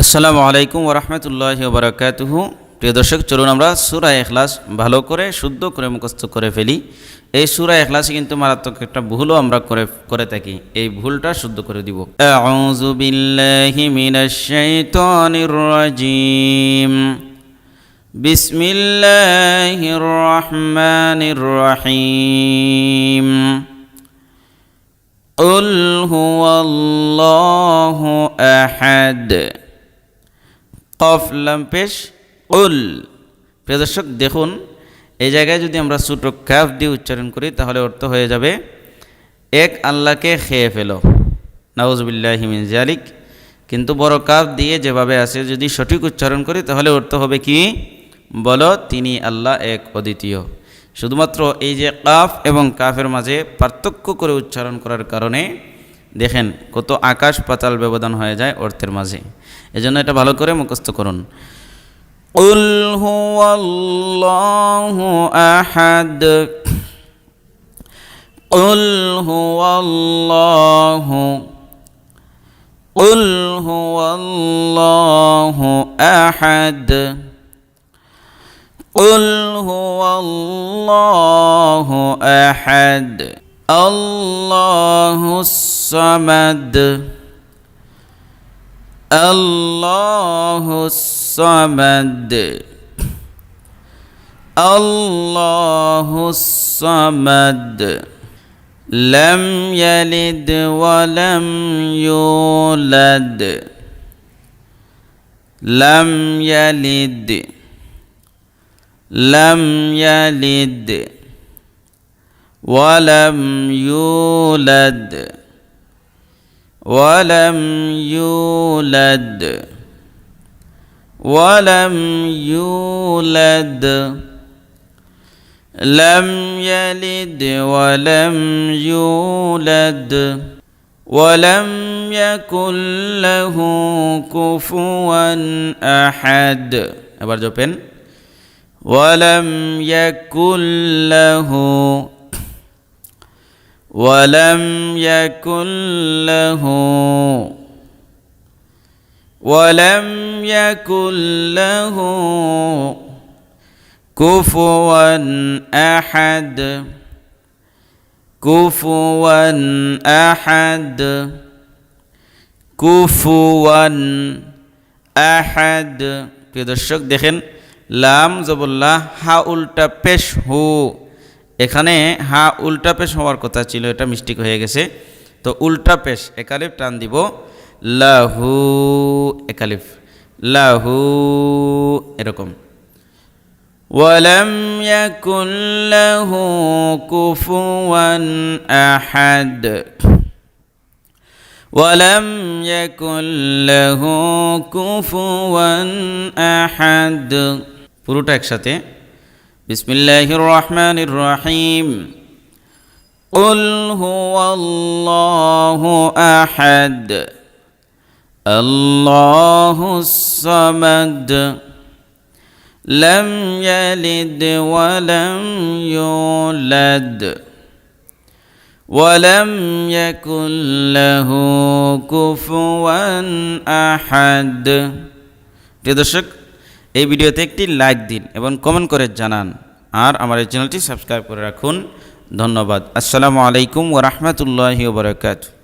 আসসালামু আলাইকুম ওয়া রাহমাতুল্লাহি ওয়া বারাকাতুহু। প্রিয় দর্শক, চলুন আমরা সূরা ইখলাস ভালো করে শুদ্ধ করে মুখস্থ করে ফেলি। এই সূরা ইখলাসে কিন্তু মারাত্মক একটা ভুলও আমরা করে থাকি, এই ভুলটা শুদ্ধ করে দিব। আউযু বিল্লাহি মিনাশ শাইতানির রাজিম। বিসমিল্লাহির রহমানির রহিম। কুল হুয়াল্লাহু আহাদ। কফ লাম পেশ উল। প্রিয় দর্শক, দেখুন এই জায়গায় যদি আমরা ছোট কাফ দিয়ে উচ্চারণ করি তাহলে অর্থ হয়ে যাবে এক আল্লাহকে খেয়ে ফেলো, নাউযুবিল্লাহি মিন যালিক। কিন্তু বড় কাফ দিয়ে যেভাবে আছে যদি সঠিক উচ্চারণ করি তাহলে অর্থ হবে কি, বলো তিনি আল্লাহ এক অদ্বিতীয়। শুধুমাত্র এই যে কাফ এবং কাফের মাঝে পার্থক্য করে উচ্চারণ করার কারণে দেখেন কত আকাশ পাতাল ব্যবধান হয়ে যায় অর্থের মাঝে। এজন্য এটা ভালো করে মুখস্থ করুন। কুল হুয়াল্লাহু আহাদ। কুল হুয়াল্লাহু। কুল হুয়াল্লাহু আহাদ। কুল হুয়াল্লাহু আহাদ। আল্লাহুস সামাদ। আল্লাহুস সামাদ। আল্লাহুস সামাদ। লাম ইয়ালিদ ওয়া লাম ইউলাদ। লাম ইয়ালিদ। লাম ইয়ালিদ ওয়া লাম ইউলাদ। ওয়ালাম ইউলাদ। ওয়ালাম ইউলাদ। লাম ইয়ালিদ ওয়ালাম ইউলাদ। ওয়ালাম ইয়াকুল লাহু কুফুয়ান আহাদ। এবার জপেন। ওয়ালাম ইয়াকুল লাহু। ওয়ালাম ইয়াকুল লাহু। ওয়ালাম ইয়াকুল লাহু কুফুয়ান আহাদ। কুফুয়ান আহাদ। কুফুয়ান আহাদ। প্রিয় দর্শক, দেখেন লাম জবরল্লাহ হা উল্টা পেশ হু। এখানে হা উল্টা পেশ হওয়ার কথা ছিল, এটা মিস্টেক হয়ে গেছে। তো উল্টা পেশ একালিফ টান দিব, লাহু একালিফ লাহু এরকম। ওয়ালাম ইয়াকুল লাহু কুফুয়ান আহাদ। ওয়ালাম ইয়াকুল লাহু কুফুয়ান আহাদ। পুরোটা একসাথে। বিসমিল্লাহির রহমানির রহিম। কুল হুয়াল্লাহু আহাদ। আল্লাহুস সামাদ। লাম ইয়ালিদ ওয়া লাম ইউলাদ। ওয়ালাম ইয়াকুল লাহু কুফুয়ান আহাদ। প্রিয় দর্শক, এই ভিডিওতে একটি লাইক দিন এবং কমেন্ট করে জানান, আর আমার এই চ্যানেলটি সাবস্ক্রাইব করে রাখুন। ধন্যবাদ। আসসালামু আলাইকুম ওয়া রাহমাতুল্লাহি ওয়া বারাকাতুহু।